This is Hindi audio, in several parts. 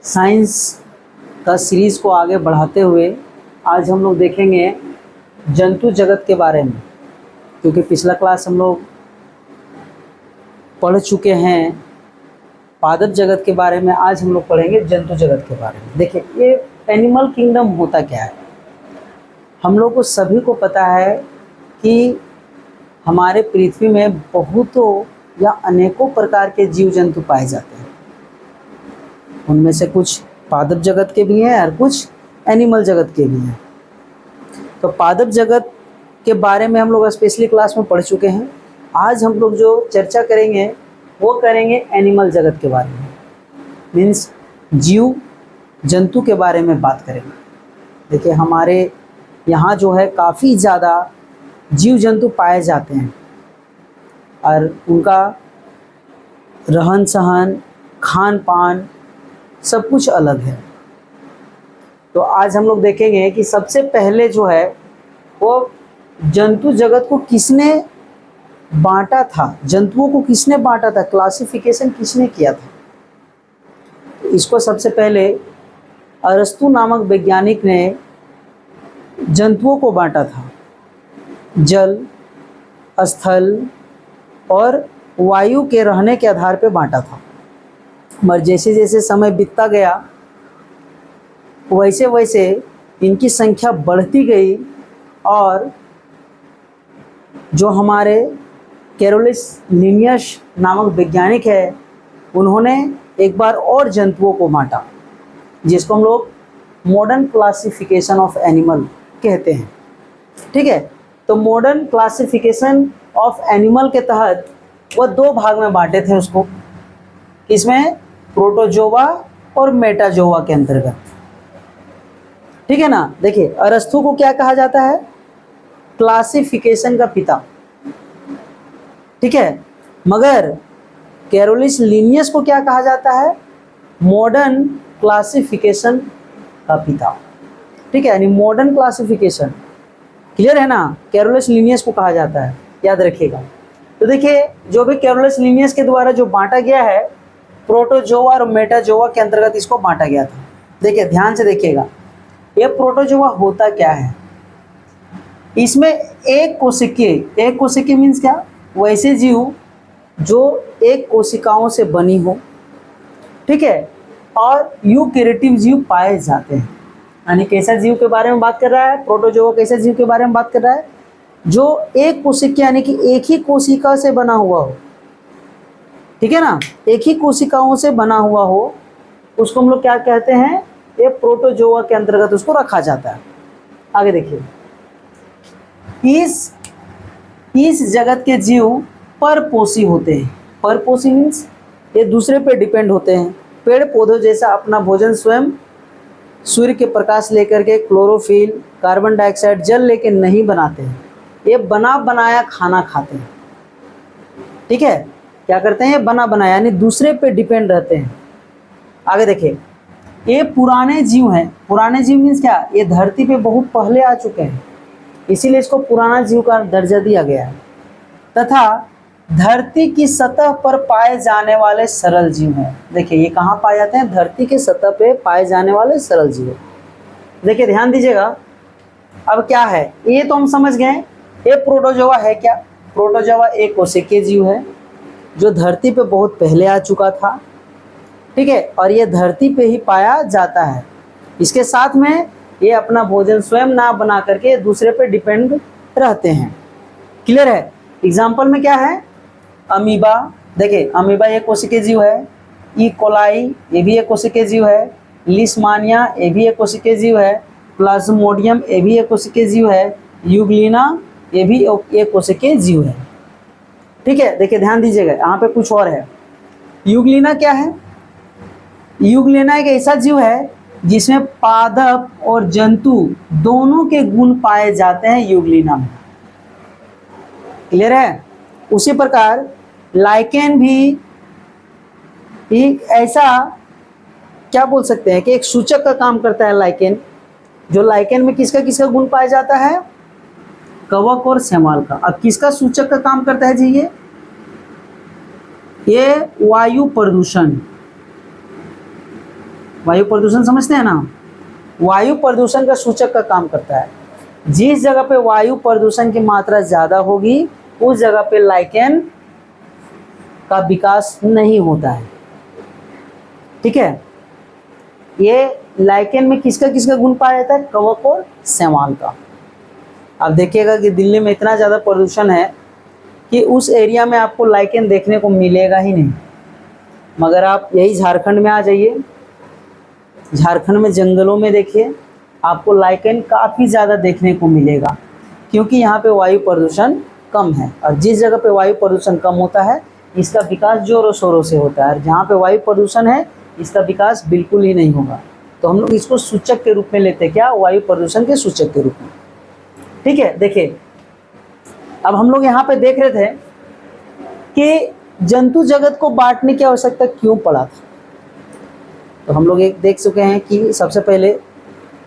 साइंस का सीरीज़ को आगे बढ़ाते हुए आज हम लोग देखेंगे जंतु जगत के बारे में, क्योंकि पिछला क्लास हम लोग पढ़ चुके हैं पादप जगत के बारे में। आज हम लोग पढ़ेंगे जंतु जगत के बारे में। देखिए, ये एनिमल किंगडम होता क्या है। हम लोग को सभी को पता है कि हमारे पृथ्वी में बहुतों या अनेकों प्रकार के जीव जंतु पाए जाते हैं। उनमें से कुछ पादप जगत के भी हैं और कुछ एनिमल जगत के भी हैं। तो पादप जगत के बारे में हम लोग स्पेशली क्लास में पढ़ चुके हैं। आज हम लोग जो चर्चा करेंगे वो करेंगे एनिमल जगत के बारे में, मीन्स जीव जंतु के बारे में बात करेंगे। देखिए, हमारे यहाँ जो है काफ़ी ज़्यादा जीव जंतु पाए जाते हैं और उनका रहन सहन, खान पान सब कुछ अलग है। तो आज हम लोग देखेंगे कि सबसे पहले जो है वो जंतु जगत को किसने बांटा था, जंतुओं को किसने बांटा था, क्लासिफिकेशन किसने किया था। तो इसको सबसे पहले अरस्तु नामक वैज्ञानिक ने जंतुओं को बांटा था। जल, स्थल और वायु के रहने के आधार पर बांटा था। मगर जैसे जैसे समय बीतता गया वैसे वैसे इनकी संख्या बढ़ती गई और जो हमारे कैरोलिस लिनियस नामक वैज्ञानिक है उन्होंने एक बार और जंतुओं को बांटा, जिसको हम लोग मॉडर्न क्लासिफिकेशन ऑफ एनिमल कहते हैं। ठीक है, तो मॉडर्न क्लासिफिकेशन ऑफ एनिमल के तहत वह दो भाग में बांटे थे उसको, इसमें प्रोटोजोआ और मेटाजोआ के अंतर्गत। ठीक है ना। देखिए, अरस्तु को क्या कहा जाता है, क्लासिफिकेशन का पिता। ठीक है, मगर कैरोलिस लिनियस को क्या कहा जाता है, मॉडर्न क्लासिफिकेशन का पिता। ठीक है, यानी मॉडर्न क्लासिफिकेशन, क्लियर है ना। कैरोलिस लिनियस को कहा जाता है, याद रखिएगा। तो देखिए, जो भी कैरोलिस लिनियस के द्वारा जो बांटा गया है प्रोटोजोआ और मेटाजोआ के अंतर्गत इसको बांटा गया था। देखिए, ध्यान से देखिएगा, ये प्रोटोजोआ होता क्या है। इसमें एक कोशिकीय मीन्स क्या, वैसे जीव जो एक कोशिकाओं से बनी हो, ठीक है, और यूकैरियोटिक जीव पाए जाते हैं। यानी कैसा जीव के बारे में बात कर रहा है, प्रोटोजोआ कैसे जीव के बारे में बात कर रहा है, जो एक कोशिका यानी कि एक ही कोशिका से बना हुआ हो। ठीक है ना, एक ही कोशिकाओं से बना हुआ हो, उसको हम लोग क्या कहते हैं, ये प्रोटोजोआ के अंतर्गत उसको रखा जाता है। आगे देखिए, इस जगत के जीव परपोषी होते हैं। परपोषी मीन्स ये दूसरे पे डिपेंड होते हैं। पेड़ पौधों जैसा अपना भोजन स्वयं सूर्य के प्रकाश लेकर के क्लोरोफिल, कार्बन डाइऑक्साइड, जल लेके नहीं बनाते हैं, ये बना बनाया खाना खाते हैं। ठीक है, क्या करते हैं, ये बना बनाया यानी दूसरे पे डिपेंड रहते हैं। आगे देखिए, ये पुराने जीव हैं। पुराने जीव मीन्स क्या, ये धरती पे बहुत पहले आ चुके हैं, इसीलिए इसको पुराना जीव का दर्जा दिया गया है। तथा धरती की सतह पर पाए जाने वाले सरल जीव हैं। देखिए, ये कहाँ पाए जाते हैं, धरती के सतह पे पाए जाने वाले सरल जीव। देखिए, ध्यान दीजिएगा। अब क्या है, ये तो हम समझ गए, ये प्रोटोजोआ है क्या। प्रोटोजोआ एक कोशिकीय जीव है जो धरती पे बहुत पहले आ चुका था। ठीक है, और ये धरती पे ही पाया जाता है। इसके साथ में ये अपना भोजन स्वयं ना बना करके दूसरे पे डिपेंड रहते हैं। क्लियर है। एग्जाम्पल में क्या है, अमीबा। देखिए, अमीबा एक कोशिकीय जीव है। ई कोलाई ये भी एक कोशिकीय जीव है। लिस्मानिया ये भी एक कोशिकीय जीव है। प्लाज्मोडियम ये भी एक कोशिकीय जीव है। यूग्लिना ये भी एक कोशिकीय जीव है। ठीक है, देखिए ध्यान दीजिएगा, यहाँ पे कुछ और है। यूग्लिना क्या है, यूग्लिना एक ऐसा जीव है जिसमें पादप और जंतु दोनों के गुण पाए जाते हैं यूग्लिना में। क्लियर है। उसी प्रकार लाइकेन भी एक ऐसा क्या बोल सकते हैं कि एक सूचक का काम करता है लाइकेन। जो लाइकेन में किसका किसका गुण पाया जाता है, कवक और शैवाल का। अब किसका सूचक का काम करता है जी, ये वायु प्रदूषण। वायु प्रदूषण समझते हैं ना, वायु प्रदूषण का सूचक का काम करता है। जिस जगह पे वायु प्रदूषण की मात्रा ज़्यादा होगी उस जगह पे लाइकेन का विकास नहीं होता है। ठीक है, ये लाइकेन में किसका किसका गुण पाया जाता है? कवक और शैवाल का। आप देखिएगा कि दिल्ली में इतना ज़्यादा प्रदूषण है कि उस एरिया में आपको लाइकेन देखने को मिलेगा ही नहीं। मगर आप यही झारखंड में आ जाइए, झारखंड में जंगलों में देखिए, आपको लाइकेन काफ़ी ज़्यादा देखने को मिलेगा, क्योंकि यहाँ पे वायु प्रदूषण कम है। और जिस जगह पे वायु प्रदूषण कम होता है इसका विकास जोरों शोरों से होता है, और जहाँ पे वायु प्रदूषण है इसका विकास बिल्कुल ही नहीं होगा। तो हम लोग इसको सूचक के रूप में लेते हैं, क्या? वायु प्रदूषण के सूचक के रूप में। ठीक है, देखिए अब हम लोग यहाँ पे देख रहे थे कि जंतु जगत को बांटने की आवश्यकता क्यों पड़ा था। तो हम लोग एक देख चुके हैं कि सबसे पहले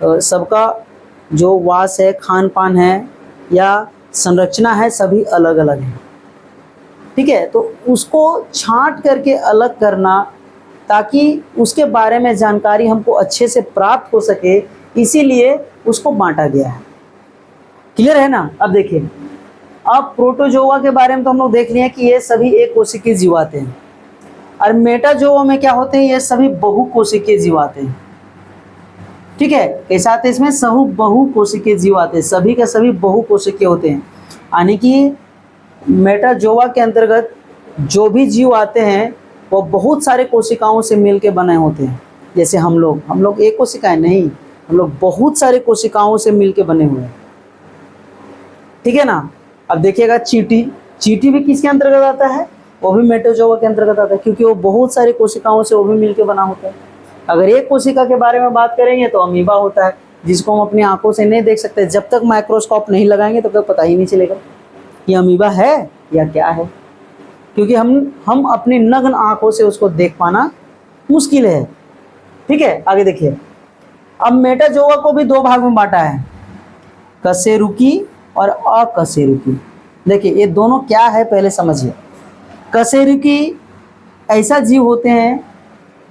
सबका जो वास है, खान पान है या संरचना है, सभी अलग अलग है। ठीक है, तो उसको छांट करके अलग करना ताकि उसके बारे में जानकारी हमको अच्छे से प्राप्त हो सके, इसीलिए उसको बांटा गया है। क्लियर है ना? अब देखिए, अब प्रोटोजोआ के बारे में तो हम लोग देख लिए हैं कि ये सभी एक कोशिकीय जीवाते हैं, और मेटाजोआ में क्या होते हैं? ये सभी बहुकोशिकीय जीवाते हैं। ठीक है, कैसा आते हैं इसमें? बहुकोशिकीय जीव आते हैं, सभी के सभी बहुकोशिकीय होते हैं। यानी कि मेटाजोआ के अंतर्गत जो भी जीव आते हैं वो बहुत सारे कोशिकाओं से मिलकर बने होते हैं। जैसे हम लोग एक कोशिकाएं नहीं, हम लोग बहुत सारे कोशिकाओं से मिलकर बने हुए हैं। ठीक है ना? अब देखिएगा चींटी भी किसके अंतर्गत आता है? वो भी मेटाजोआ के अंतर्गत आता है, क्योंकि वो बहुत सारे कोशिकाओं से वो भी मिलकर बना होता है। अगर एक कोशिका के बारे में बात करेंगे तो अमीबा होता है, जिसको हम अपनी आंखों से नहीं देख सकते। जब तक माइक्रोस्कोप नहीं लगाएंगे तब तक पता ही नहीं चलेगा कि अमीबा है या क्या है, क्योंकि हम अपनी नग्न आंखों से उसको देख पाना मुश्किल है। ठीक है, आगे देखिए। अब मेटाजोआ को भी दो भाग में बांटा है, कशेरुकी और अकशेरुकी। देखिए ये दोनों क्या है पहले समझिए। कशेरुकी ऐसा जीव होते हैं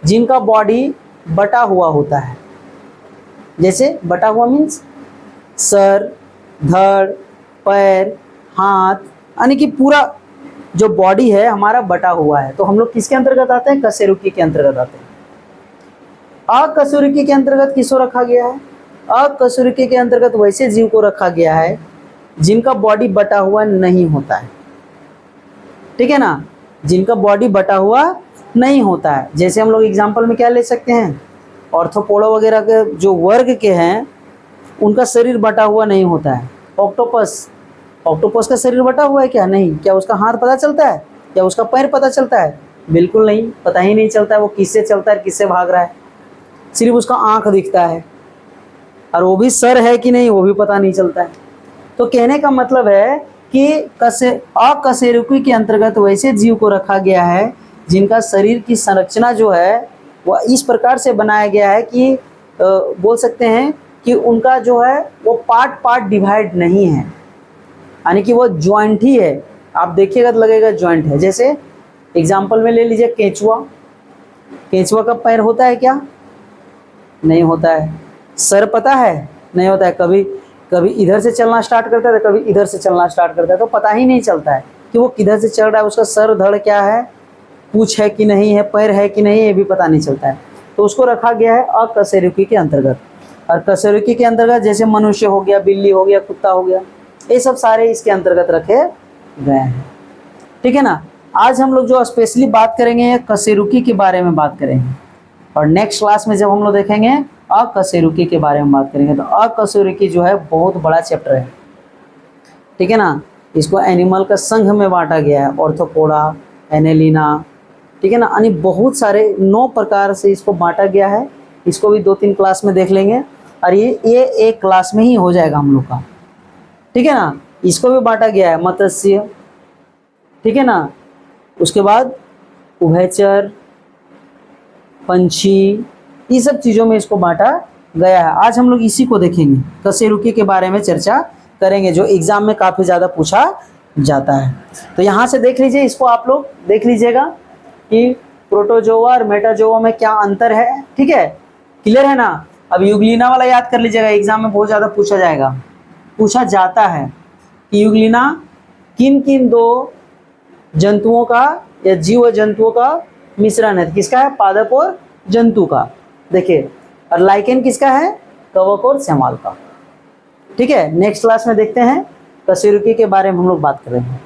जिनका बॉडी बटा हुआ होता है। जैसे बटा हुआ मीन्स सर, धड़, पैर, हाथ, यानी कि पूरा जो बॉडी है हमारा बटा हुआ है। तो हम लोग किसके अंतर्गत आते हैं? कशेरुकी के अंतर्गत आते हैं। अकशेरुकी के अंतर्गत किसको रखा गया है? अकशेरुकी के अंतर्गत वैसे जीव को रखा गया है जिनका बॉडी बटा हुआ नहीं होता है। ठीक है ना? जिनका बॉडी बटा हुआ नहीं होता है। जैसे हम लोग एग्जाम्पल में क्या ले सकते हैं? ऑर्थोपोडा वगैरह के जो वर्ग के हैं उनका शरीर बटा हुआ नहीं होता है। ऑक्टोपस का शरीर बटा हुआ है क्या? नहीं। क्या उसका हाथ पता चलता है? क्या उसका पैर पता चलता है? बिल्कुल नहीं, पता ही नहीं चलता है वो किससे चलता है, किससे भाग रहा है। सिर्फ उसका आँख दिखता है, और वो भी सर है कि नहीं वो भी पता नहीं चलता है। तो कहने का मतलब है कि अकशेरुकी के अंतर्गत वैसे जीव को रखा गया है जिनका शरीर की संरचना जो है वह इस प्रकार से बनाया गया है कि बोल सकते हैं कि उनका जो है वो पार्ट डिवाइड नहीं है, यानी कि वो जॉइंट ही है। आप देखिएगा तो लगेगा जॉइंट है। जैसे एग्जाम्पल में ले लीजिए केंचुआ। केंचुआ का पैर होता है क्या? नहीं होता है। सर पता है? नहीं होता है। कभी इधर से चलना स्टार्ट करता है, कभी इधर से चलना स्टार्ट करता है, तो पता ही नहीं चलता है कि वो किधर से चल रहा है। उसका सर धड़ क्या है, पूँछ है कि नहीं है, पैर है कि नहीं, ये भी पता नहीं चलता है। तो उसको रखा गया है अकशेरुकी के अंतर्गत। और कशेरुकी के अंतर्गत जैसे मनुष्य हो गया, बिल्ली हो गया, कुत्ता हो गया, ये सब सारे इसके अंतर्गत रखे गए हैं। ठीक है ना? आज हम लोग जो स्पेशली बात करेंगे कशेरुकी के बारे में बात करेंगे, और नेक्स्ट क्लास में जब हम लोग देखेंगे अकशेरुकी के बारे में बात करेंगे। तो अकशेरुकी जो है बहुत बड़ा चैप्टर है। ठीक है ना? इसको एनिमल का संघ में बांटा गया है, ऑर्थोपोडा, एनेलिना। ठीक है ना? यानी बहुत सारे 9 प्रकार से इसको बांटा गया है। इसको भी 2-3 क्लास में देख लेंगे, और ये एक क्लास में ही हो जाएगा हम लोग का। ठीक है ना? इसको भी बांटा गया है मत्स्य। ठीक है ना? उसके बाद उभयचर, पंछी, ये सब चीज़ों में इसको बांटा गया है। आज हम लोग इसी को देखेंगे, कशेरुकी के बारे में चर्चा करेंगे, जो एग्ज़ाम में काफ़ी ज़्यादा पूछा जाता है। तो यहाँ से देख लीजिए, इसको आप लोग देख लीजिएगा कि प्रोटोजोआ और मेटाजोआ में क्या अंतर है। ठीक है? क्लियर है ना। अब यूग्लिना वाला याद कर लीजिएगा, एग्जाम में बहुत ज़्यादा पूछा जाता है कि यूग्लिना किन किन दो जंतुओं का या जीव जंतुओं का मिश्रण है। किसका है? पादप और जंतु का। देखिए, और लाइकेन किसका है? कवक और शैवाल का। ठीक है, नेक्स्ट क्लास में देखते हैं कशेरुकी के बारे में हम लोग बात करेंगे।